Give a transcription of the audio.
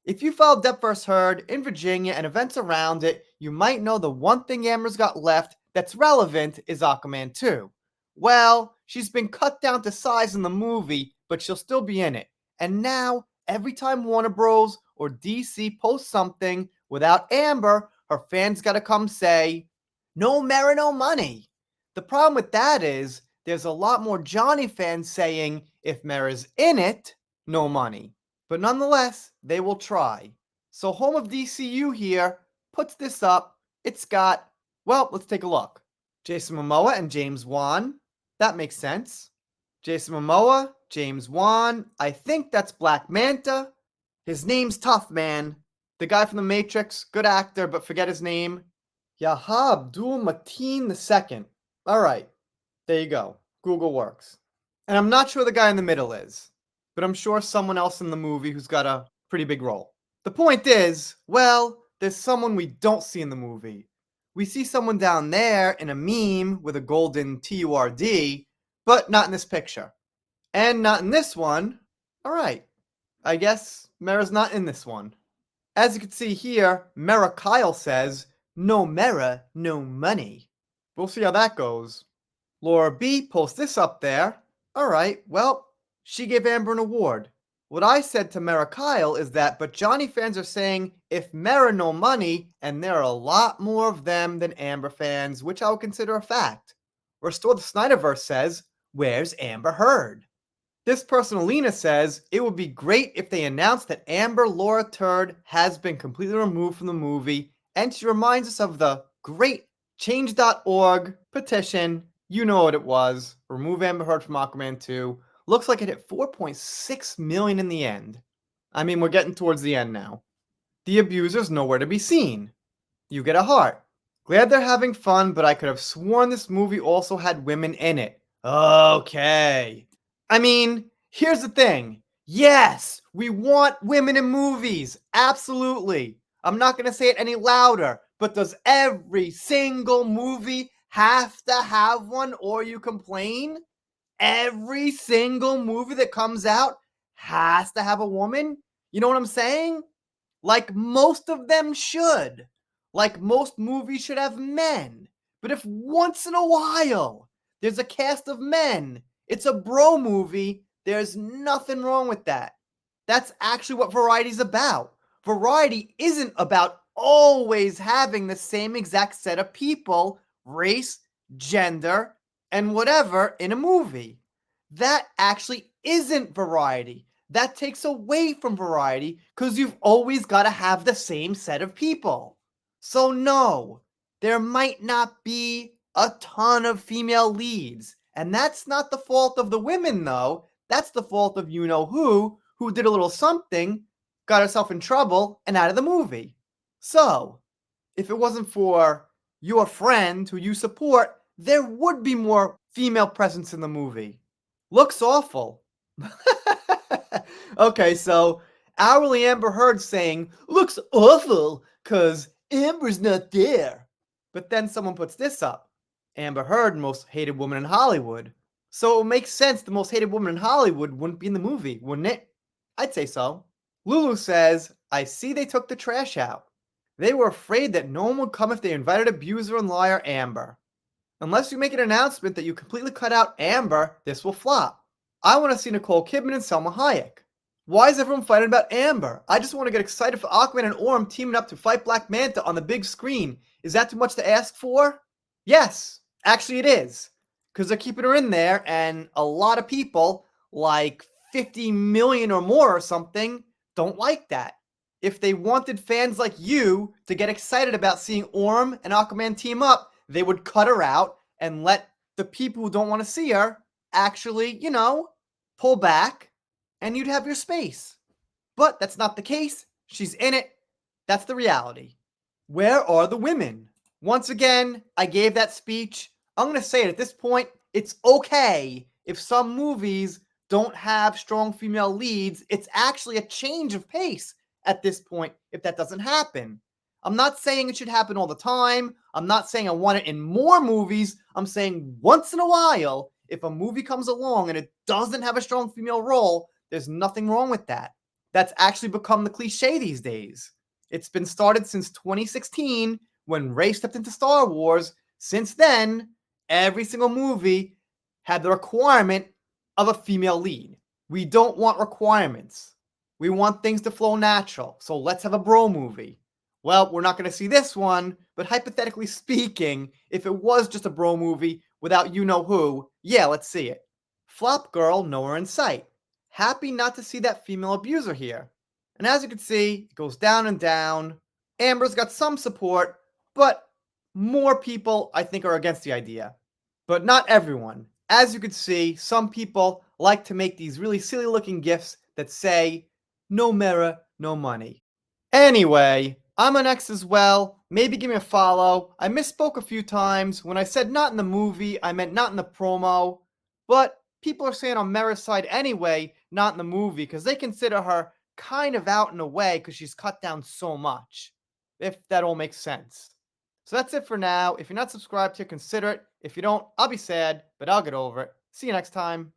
If you follow Depp vs. Heard in Virginia and events around it, you might know the one thing Amber's got left that's relevant is Aquaman 2. Well, she's been cut down to size in the movie, but she'll still be in it. And now, every time Warner Bros. Or DC posts something without Amber, her fans gotta come say, no Mara, no money. The problem with that is, there's a lot more Johnny fans saying, if Mara's in it, no money. But nonetheless, they will try. So Home of DCU here puts this up. It's got, well, let's take a look. Jason Momoa and James Wan. That makes sense. Jason Momoa, James Wan. I think that's Black Manta. His name's tough, man. The guy from The Matrix, good actor, but forget his name. Yahya Abdul Mateen II. All right, there you go. Google works. And I'm not sure the guy in the middle is, but I'm sure someone else in the movie who's got a pretty big role. The point is, well, there's someone we don't see in the movie. We see someone down there in a meme with a golden TURD, but not in this picture. And not in this one. All right, I guess Mara's not in this one. As you can see here, Mara Kyle says, no Mara, no money. We'll see how that goes. Laura B posts this up there. All right, well, she gave Amber an award. What I said to Mara Kyle is that, but Johnny fans are saying, if Mara no money, and there are a lot more of them than Amber fans, which I would consider a fact. Restore the Snyderverse says, where's Amber Heard? This person, Alina, says, it would be great if they announced that Amber Laura Turd has been completely removed from the movie, and she reminds us of the great Change.org petition. You know what it was. Remove Amber Heard from Aquaman 2. Looks like it hit 4.6 million in the end. I mean, we're getting towards the end now. The abuser's nowhere to be seen. You get a heart. Glad they're having fun, but I could have sworn this movie also had women in it. Okay. I mean, here's the thing. Yes, we want women in movies. Absolutely. I'm not going to say it any louder, but does every single movie have to have one or you complain? Every single movie that comes out has to have a woman? You know what I'm saying? Like most of them should. Like most movies should have men. But if once in a while there's a cast of men, it's a bro movie, there's nothing wrong with that. That's actually what variety's about. Variety isn't about always having the same exact set of people, race, gender, and whatever in a movie. That actually isn't variety. That takes away from variety because you've always got to have the same set of people. So no, there might not be a ton of female leads. And that's not the fault of the women, though. That's the fault of you-know-who did a little something, got herself in trouble, and out of the movie. So, if it wasn't for your friend who you support, there would be more female presence in the movie. Looks awful. Okay, so hourly Amber Heard saying, looks awful, because Amber's not there. But then someone puts this up. Amber Heard, most hated woman in Hollywood. So it makes sense the most hated woman in Hollywood wouldn't be in the movie, wouldn't it? I'd say so. Lulu says, I see they took the trash out. They were afraid that no one would come if they invited abuser and liar Amber. Unless you make an announcement that you completely cut out Amber, this will flop. I want to see Nicole Kidman and Selma Hayek. Why is everyone fighting about Amber? I just want to get excited for Aquaman and Orm teaming up to fight Black Manta on the big screen. Is that too much to ask for? Yes, actually it is. Because they're keeping her in there, and a lot of people, like 50 million or more or something, don't like that. If they wanted fans like you to get excited about seeing Orm and Aquaman team up, they would cut her out and let the people who don't want to see her actually, pull back, and you'd have your space. But that's not the case. She's in it. That's the reality. Where are the women? Once again, I gave that speech. I'm going to say it at this point. It's okay if some movies don't have strong female leads. It's actually a change of pace at this point if that doesn't happen. I'm not saying it should happen all the time. I'm not saying I want it in more movies. I'm saying once in a while, if a movie comes along and it doesn't have a strong female role, there's nothing wrong with that. that's actually become the cliche these days. It's been started since 2016 when Rey stepped into Star Wars. Since then, every single movie had the requirement of a female lead. We don't want requirements. We want things to flow natural. So let's have a bro movie. Well, we're not going to see this one, but hypothetically speaking, if it was just a bro movie without you know who, yeah, let's see it. Flop girl nowhere in sight. Happy not to see that female abuser here. And as you can see, it goes down and down. Amber's got some support, but more people, I think, are against the idea. But not everyone. As you can see, some people like to make these really silly looking gifs that say, no mirror, no money. Anyway, I'm an ex as well. Maybe give me a follow. I misspoke a few times. When I said not in the movie, I meant not in the promo. But people are saying on Mera's side anyway, not in the movie, because they consider her kind of out in a way because she's cut down so much. If that all makes sense. So that's it for now. If you're not subscribed here, consider it. If you don't, I'll be sad, but I'll get over it. See you next time.